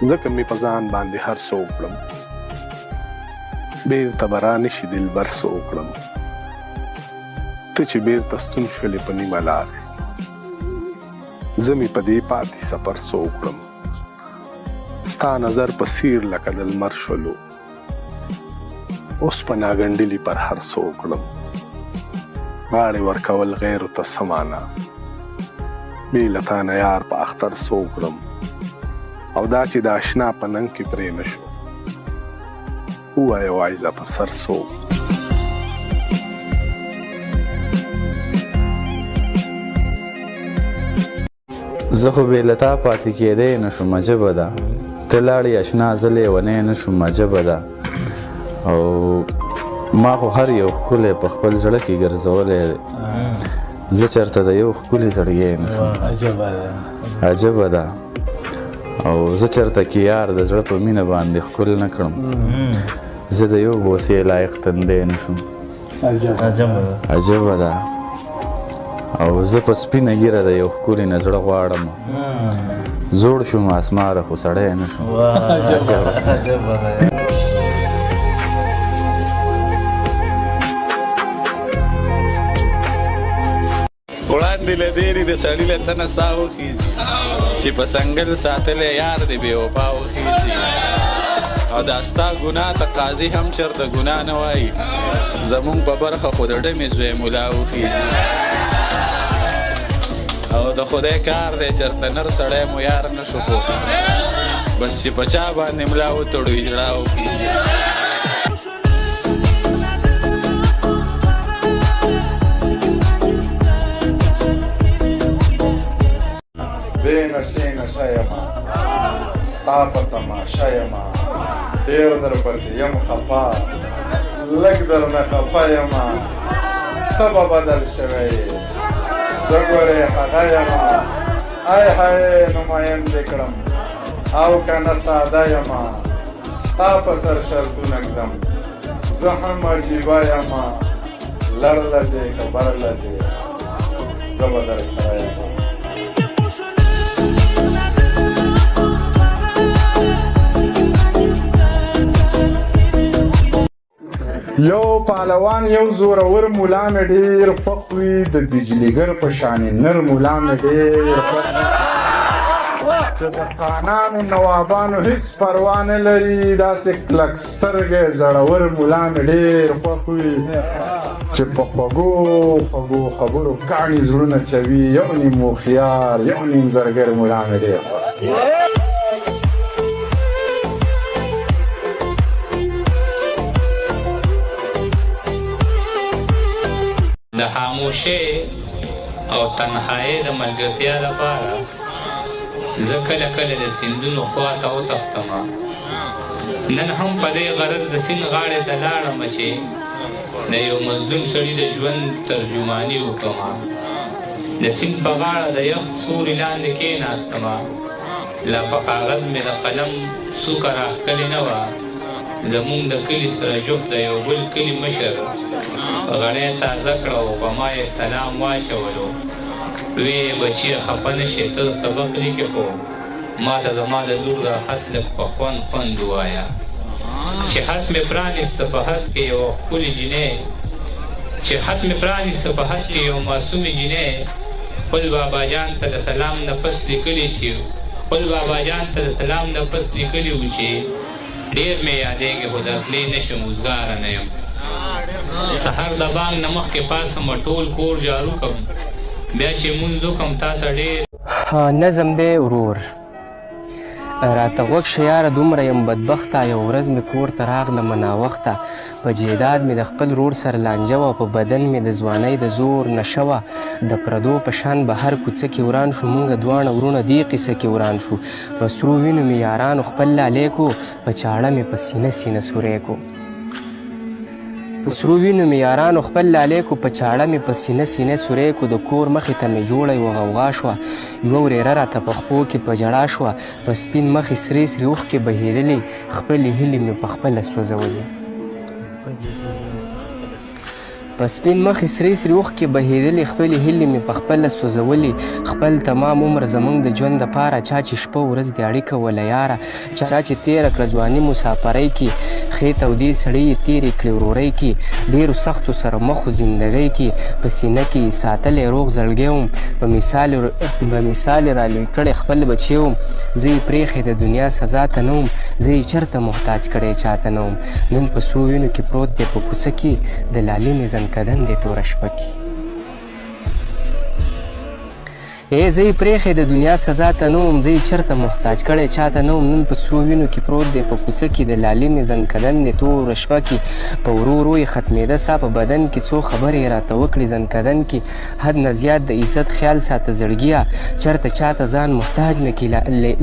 ځکه مې په ځان باندې هر څه وکړم، بېرته به رانشي دلبر څه وکړم. ته چې بېرته ستون شولې په نیمه لارې، زه مې په دې پاتې سفر څه وکړم. ستا نظر په څیر لکه د لمر شولو، اوس په ناګنډلي پر هر څه وکړم. غاړې ورکول غیرو ته څه معنا، بې له تا نه یار په اختر څه وکړم. او دا چې د اشنا په ننګ کې پرې نه شو، ووایه وایزه په سر څه وکړم. زه خو بې له تا پاتې کېدی نه شوم، عجبه ده. ته لاړې اشنا زه لیونی نه شوم، عجبه ده. او ما خو هر یو ښکلی په خپل زړه کې ګرځولی دی، زه چېرته د یو ښکلي زړګی نه شوم، عجبه ده. او زه چېرته کې یار د زړه په مینه باندې ښکل نه کړم، زه د یو بوسې لایق تندی نه شوم، عجبه ده. او زه په سپینه ږیره د یو ښکلي نه زړه غواړم، زوړ شوم اسماره خو سړی نه شوم، عجبه ده. وړاندې له دیرې د سړي له تنه ساه وخیږي، چې په سنګل ساتلی یار د بې وفا وخیږي. او دا ستا ګناه ته قاضي هم چېرته ګناه نه وایي، زمونږ په برخه خو د ډمې زوی ملا وخیږي. او د خدای کار دی چېرته نر سړی مو یار نه شو پوه، بس چې په چا باندې ملا وتړو اجړا وخیږي. بې نشې نشه یمه ستا په تماشه یمه، ډېر درپسې یم خفا، لږ درنه خفه یمه. ته به بدل شوی یې، زه ګورې هغه یمه. ای های نماین دې کړم او که نه ساده یمه، ستا په سر شرطونه ږدم، زه هم عجیبه یمه. لر لځې که بر لځې، زه به در سره یمه. یو پهلوان یو زورور ملا مې ډېر خوښ وي، د بجلیګر په شانې نر ملا مې ډېر خوښ وي، چې د خانانو نوابانو هېڅ پروا نه لري. داسې کلک سترګی زړور ملا مې ډېر خوښ وي، چې په خوږو خوږو خبرو کاڼي زړونه چوي. یو نیم هوښیار یو نیم زرګر ملا مې ډېر خوښ وي. د خاموشۍ او تنهایۍ د ملګرتیا لپاره زه کله کله د سیندونو خوا ته وتښتمه. نن هم په دې غرض د سیند غاړې ته لاړمه چې د یو مظلوم سړي د ژوند ترجماني وکړمه. د سیند په غاړه د یخ سوري لاندې کېناستمه، لا په کاغذ مې د قلم څوکه راښکلې نه وه. زمونږ د کلي سره جفت د یو بل کلي مشر غړی تازه کړه او په ما یې سلام واچولو. ویې بچیه خفه نه شې، ته سبق لیکې، خو ما ته زما د لور د خط لږ په خوند خوند ووایه. چې خط مې پرانیسته په خط کې یوه ښکلې جینۍ، چې خط مې پرانیسته په خط کې یو معصومې جینۍ، خپل بابا جان ته د سلام نه پس لیکلي چې خپل بابا جان ته د سلام نه پس لیکلي وو چې ډېر مې یادېږي خو داخلي نه شم، اوزګاره نه یم. سهار د بانګ نه مخکې پاڅم، ټول کور جارو کړم، بیا چې مونځ وکړم تا ته ډېر نظم دی ورور. راته غوږ شه یاره، دومره یم بدبخته. یو ورځ مې کور ته راغلمه ناوخته، په جیداد مې د خپل ورور سره لانجه وه، په بدن مې د ځوانۍ د زور نشه وه. د پردو په شان به هر کوڅه کې وران شو، مونږ دواړه ورونه دې قصه کې وران شو. په سرو وینو مې یارانو خپل لالی کو، په چاړه مې په سینه سینه سوری کو. په سرو وینو مې یارانو خپل لالی کو، په چاړه مې په سینه سینه سوری کو. د کور مخې ته مې جوړه یوه غوغا شوه، یوه ورېره راته په خپو کې په ژړا شوه. په سپین مخې سرې سرې اوښکې بهېدلې، خپلې هیلې مې په خپله سوځولې. په سپین مخې سرې سرې اوښکې بهېدلې خپلې هیلې مې په خپله سوځولې خپل تمام عمر زموږ د ژوند دپاره چا چې شپه ورځ دې اړیکه وله یاره چا چې تېره کړه ځواني مسافرۍ کې ښې تودې سړې یې تېرې کړې ورورۍ کې ډېرو سختو سره مخ و زندګۍ کې په سینه کې یې ساتلی روغ زړګی وم په مثال یې رالوی کړی خپل بچی وم زه یې پرېښې د دنیا سزا ته نه وم زه یې چېرته محتاج کړی چاته نه وم نن په سرو وینو کې پروت دی په کوڅه کې د لالي مې زنکدن دی توره شپه کې زه یې پرېښې د دنیا سزا ته نه وم زه یې چېرته محتاج کړی چاته نه وم نن په سرو وینو کې پروت دی په کوڅه کې د لالي مې زنکدن دی توره شپه کې په ورو ورو یې ختمېده سا په بدن کې څو خبرې یې راته وکړې زنکدن کې حد نه زیات د عزت خیال ساته زړګیه چېرته چاته ځان محتاج نه کړي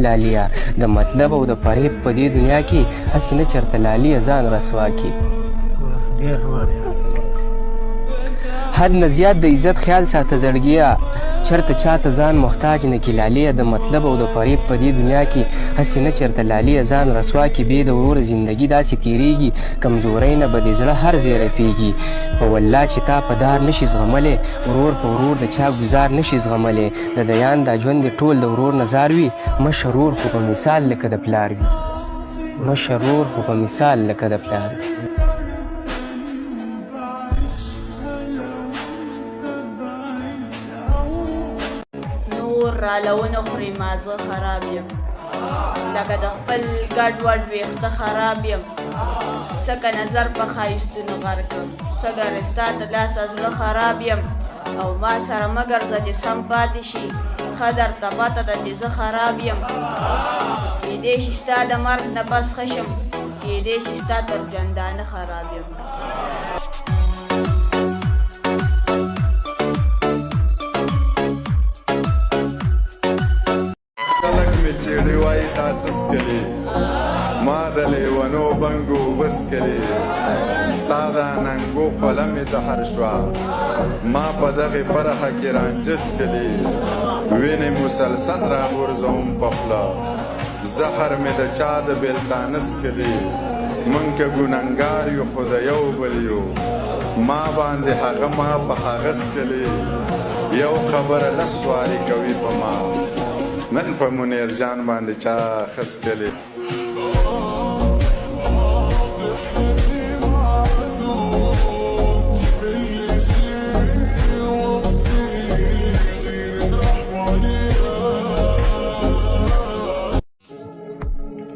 لاليه د مطلب او د فریب په دې دنیا کې هسې نه چېرته لاليه ځان رسوا کړي حد نه زیات د عزت خیال ساته زړګیه چېرته چاته ځان محتاج نه کړي لاليه د مطلب او د فریب په دې دنیا کې هسې نه چېرته لاليه ځان رسوا کړي بې د وروره زندګي داسې تېرېږي کمزورۍ نه به دې زړه هر ځای رپېږي په والله چې تا په دار نشي زغملی ورور په ورور د چا ګزار نشي زغملی د دیان دا ژوند دې ټول د ورور نظار وي مشرور خو په مثال لکه د پلار وي مشرور خو په مثال لکه د پلار وي رالونه خوري ما زه خراب یم لکه د خپل ګډوډ ویښته خراب یم څکه نظر په ښایستونو غر کړم څه ګرستا د لاسه زړه خراب یم او ما سره مه ګرځه چې سم پاتې شي ښه درته پته ده چې زه خراب یم کیدی شي ستا د مرګ نه پس ښه شم کیدی شي ستا تر ژوندانه خراب یم چیړې وایي تا سس کلي ما د لیونو بنګو بس کلي ستا دا ننګو خوله مې زهر شوه ما په دغې برخه کې رانجس کلي وینې مسلسل راغورځوم په خوله زهر مې د چا د بېلتانه څکلي موږ که ګنهګار یو خو د یو بل یو ما باندې هغه ما په هغه څکلي یو خبره لس وارې کوي په ما نن په منیر جان باندې چا خس کلی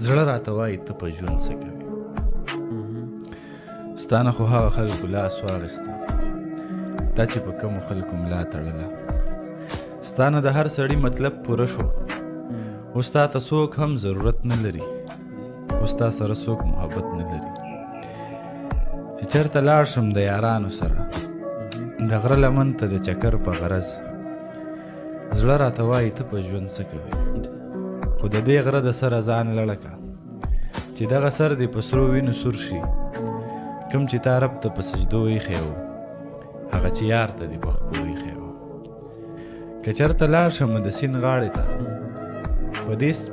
زړه راته وایي ته په ژوند څه کوې ستا نه خو هغه خلکو لاس واخیسته دا چې په کومو خلکو ملا تړله ستا نه د هر سړي مطلب پوره شو اوس تا ته څوک هم ضرورت نه لري اوس تا سره څوک محبت نه لري چې چېرته لاړ شم د یارانو سره د غره لمن ته د چکر په غرض زړه راته وایي ته په ژوند څه کوې خو د دې غره د سره ځان لړه که چې دغه سر دې په سرو وینو سور شي کوم چې تا رب ته په سجدو ایښی و هغه چې یار ته دې په خپو ایښی و که چېرته لاړ شم د سیند غاړې ته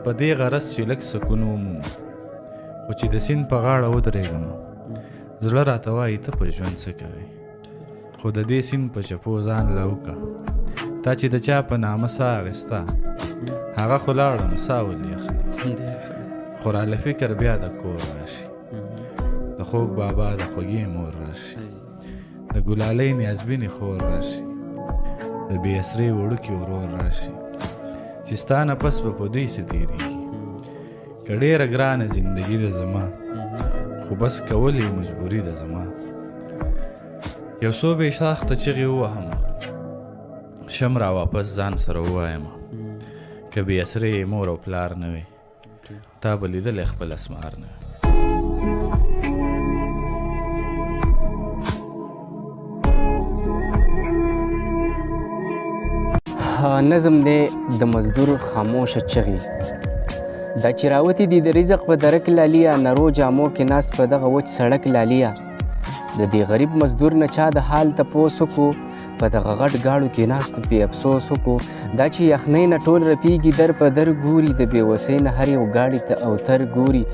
په دې غرض چې لږ سکون وموم خو چې د سیند په غاړه ودرېږم زړه راته وایي ته په ژوند څه کوې خو د دې سیند په چپو ځان له وکړه تا چې د چا په نامه ساه اخېسته هغه خو لاړه نو ساه ولې اخلي خو راله فکر بیا د کور راشي د خوږ بابا د خوږې مور راشي د ګلالۍ نیازبینې خور راشي د بې اسرې وړوکې ورور راشي چې ستا نه پس به په دوی څه تېرېږي که ډېره ګرانه زندګي ده زما خو بس کول یې مجبوري ده زما یو څو بې ساخته چغې ووهم شم را واپس ځان سره ووایم که بې اسرې مور او پلار نه وې تا به لیدلی خپل اسمار نه وې نظم دی د مزدور خاموشه چغې دا چې راوتې دي د رزق په درک لاليه نرو جامو کې ناست په دغه وچ سړک لاليه د دې غریب مزدور نه چا د حال تپوس وکړو په دغه غټ ګاړو کې ناستو پې افسوس وکړو دا چې یخنۍ نه ټول رپېږي در په در ګوري د بېوسۍ نه هر یو ګاډي ته اوتر ګوري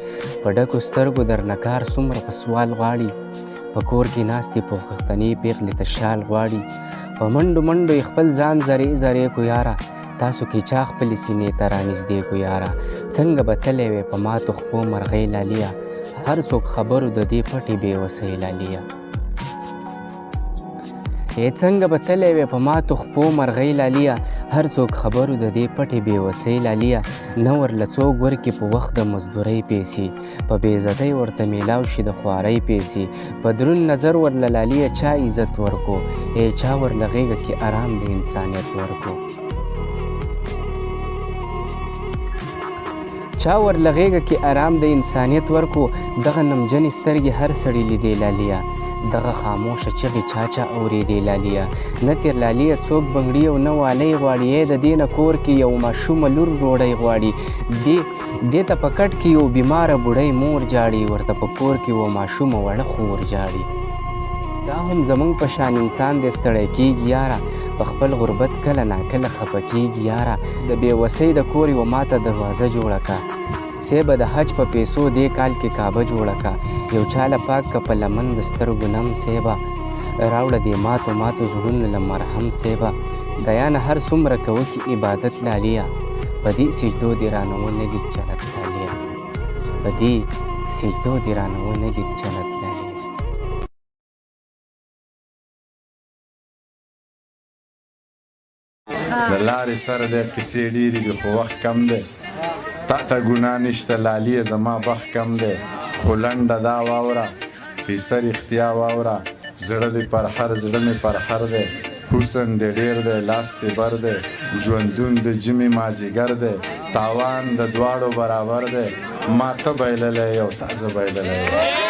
په ډکو سترګو درنه کار څومره په سوال غواړي په کور کې ناستې پوښتنې پیغلې ته شال غواړي. په منډو منډو یې خپل ځان زرې زرې کو یاره، تاسو کې چا خپلې سینې ته رانږدې کو یاره. څنګه به تللی وې په ماتو خپو مرغۍ لاليه، هر څوک خبرو د دې پټې بې وسۍ لاليه. څنګه به تللی وې په ماتو خپو مرغۍ لاليه، هر څوک خبرو د دې پټې بې وسۍ لاليه. نه ورله څوک ورکې په وخت د مزدورۍ پیسې، په بې عزتۍ ورته میلاو شي د خوارۍ پیسې. په دروند نظر ورله لاليه چا عزت ورکو، چا ورله غېږه کې ارام د انسانیت ورکو. چا ورله غېږه کې ارام د انسانیت ورکو. دغه نمجنې سترګې هر سړي لیدې لاليه، دغه خاموشه چغې چا چا اورېدې لاليه. نه تېر لاليه څوک بنګړي او نه والی غواړي، د دې نه کور کې یو ماشومه لور ډوډۍ غواړي. دې ته په کټ کې یو بیماره بوډۍ مور جاړي، ورته په کور کې و ماشومه وړه خور جاړي. دا هم زمونږ په شان انسان دې ستړی کېږي یاره، په خپل غربت کله ناکله خفه کېږي یاره. د بې وسۍ د کور یوه ماته دروازه جوړه که، سیبه د حج په پیسو دې کال کې کعبه جوړه که. یو چاله پاک که په لمن د سترګو نم سیبه، راوړه دې ماتو ماتو زړونو له مرهم سیبه. دیانه هر څومره کوه کې عبادت لاليه، په دې سجدو دې رانه ونه لید جنت لاليه، په دې سجدو دې رانه ونه لید جنت لاليه. د لارې سره د قصې ډېرې دي خو وخت کم دی. تا ته ګناه نشته لاليه زما بخت کم دی، خو لنډه دا واوره قصه رښتیا واوره. زړه دې پرخر زړه مې پرخر دی، حسن دې ډېر دی لاس دې بر دی، ژوندون د ژمي مازدیګر دی، تاوان د دواړو برابر دی. ما ته بایللی او تازه بایللی.